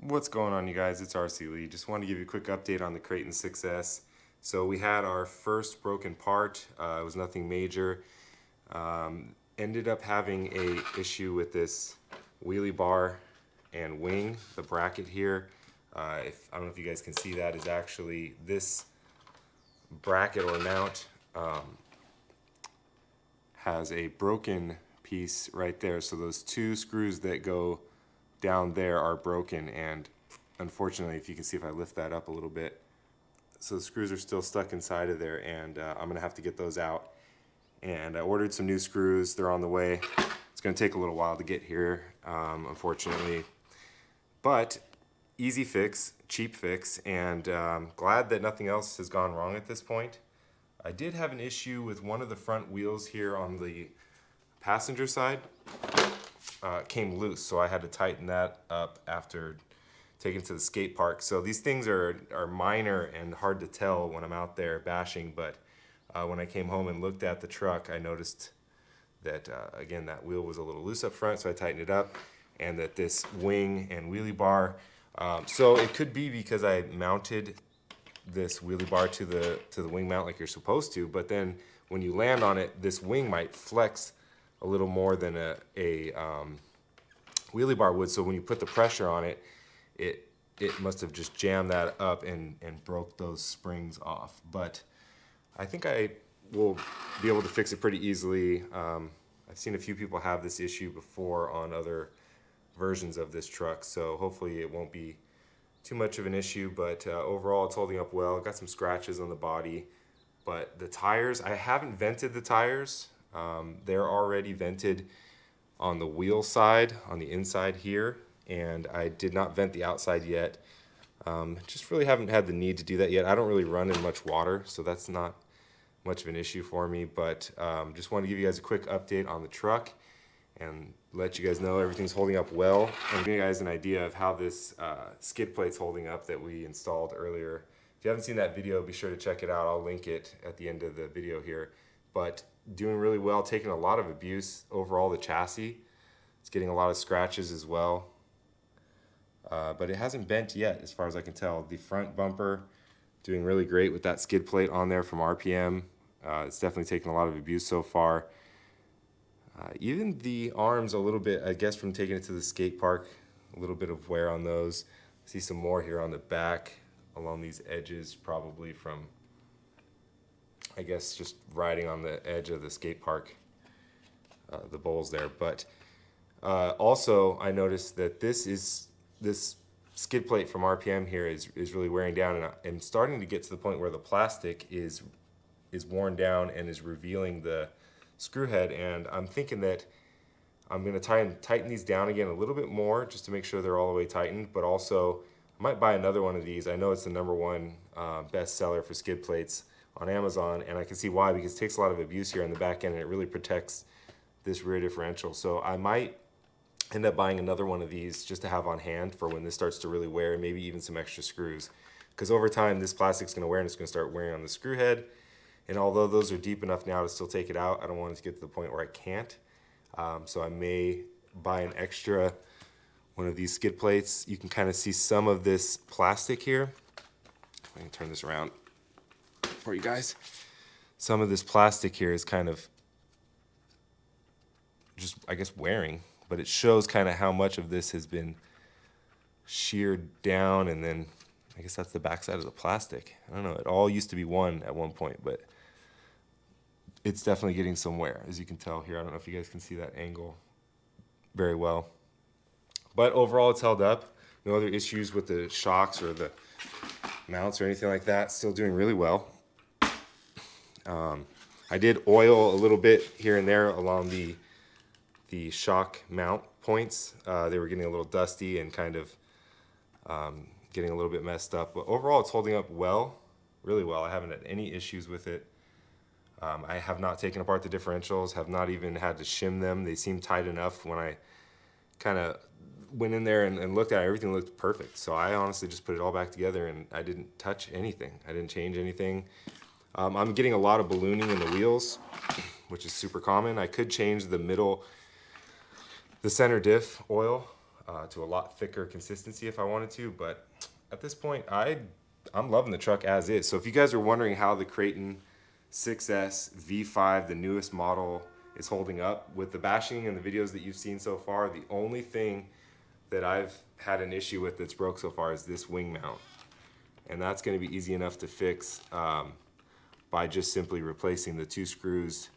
What's going on, you guys? It's RC Lee. Just wanted to give you a quick update on the Kraton 6S. So we had our first broken part. It was nothing major. Ended up having a issue with this wheelie bar and wing. The bracket here, I don't know if you guys can see that, is actually this bracket or mount has a broken piece right there. So those two screws that go down there are broken, and unfortunately, if you can see, if I lift that up a little bit, so the screws are still stuck inside of there, and I'm gonna have to get those out. And I ordered some new screws. They're on the way. It's gonna take a little while to get here, unfortunately, but easy fix, cheap fix, and glad that nothing else has gone wrong at this point. I did have an issue with one of the front wheels here on the passenger side. Came loose, so I had to tighten that up after taking it to the skate park. So these things are minor and hard to tell when I'm out there bashing, but when I came home and looked at the truck, I noticed that, again, that wheel was a little loose up front, so I tightened it up, and that this wing and wheelie bar, so it could be because I mounted this wheelie bar to the wing mount like you're supposed to, but then when you land on it, this wing might flex a little more than a wheelie bar would. So when you put the pressure on it, it must have just jammed that up and broke those springs off. But I think I will be able to fix it pretty easily. I've seen a few people have this issue before on other versions of this truck, so hopefully it won't be too much of an issue, but overall it's holding up well. Got some scratches on the body, but the tires, I haven't vented the tires. They're already vented on the wheel side, on the inside here, and I did not vent the outside yet. Just really haven't had the need to do that yet. I don't really run in much water, so that's not much of an issue for me, but just wanted to give you guys a quick update on the truck and let you guys know everything's holding up well, and give you guys an idea of how this skid plate's holding up that we installed earlier. If you haven't seen that video, be sure to check it out. I'll link it at the end of the video here. But doing really well, taking a lot of abuse. Overall, the chassis, it's getting a lot of scratches as well. But it hasn't bent yet, as far as I can tell. The front bumper, doing really great with that skid plate on there from RPM. It's definitely taken a lot of abuse so far. Even the arms a little bit, I guess from taking it to the skate park, a little bit of wear on those. See some more here on the back along these edges, probably from, I guess, just riding on the edge of the skate park, the bowls there. But also I noticed that this skid plate from RPM here is really wearing down, and I'm starting to get to the point where the plastic is worn down and is revealing the screw head, and I'm thinking that I'm going to try and tighten these down again a little bit more just to make sure they're all the way tightened, but also I might buy another one of these. I know it's the #1 best seller for skid plates on Amazon, and I can see why, because it takes a lot of abuse here on the back end and it really protects this rear differential. So I might end up buying another one of these just to have on hand for when this starts to really wear, and maybe even some extra screws, because over time this plastic's going to wear and it's going to start wearing on the screw head. And although those are deep enough now to still take it out, I don't want it to get to the point where I can't. So I may buy an extra one of these skid plates. You can kind of see some of this plastic here. I can turn this around for you guys. Some of this plastic here is kind of just, I guess, wearing, but it shows kind of how much of this has been sheared down, and then I guess that's the backside of the plastic. I don't know, it all used to be one at one point, but it's definitely getting some wear, as you can tell here. I don't know if you guys can see that angle very well. But overall, it's held up. No other issues with the shocks or the mounts or anything like that. Still doing really well. I did oil a little bit here and there along the shock mount points. They were getting a little dusty and kind of getting a little bit messed up. But overall, it's holding up well, really well. I haven't had any issues with it. I have not taken apart the differentials, have not even had to shim them. They seem tight enough. When I kind of went in there and looked at it, everything looked perfect. So I honestly just put it all back together and I didn't touch anything. I didn't change anything. I'm getting a lot of ballooning in the wheels, which is super common. I could change the center diff oil. to a lot thicker consistency if I wanted to, but at this point, I'm loving the truck as is. So if you guys are wondering how the Kraton 6S V5, the newest model, is holding up with the bashing and the videos that you've seen so far, the only thing that I've had an issue with that's broke so far is this wing mount. And that's going to be easy enough to fix by just simply replacing the 2 screws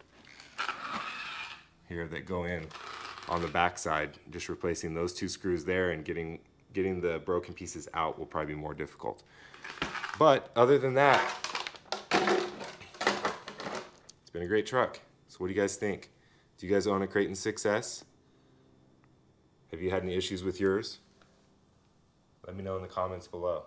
here that go in on the back side. Just replacing those 2 screws there and getting the broken pieces out will probably be more difficult. But other than that, it's been a great truck. So what do you guys think? Do you guys own a Kraton 6S? Have you had any issues with yours? Let me know in the comments below.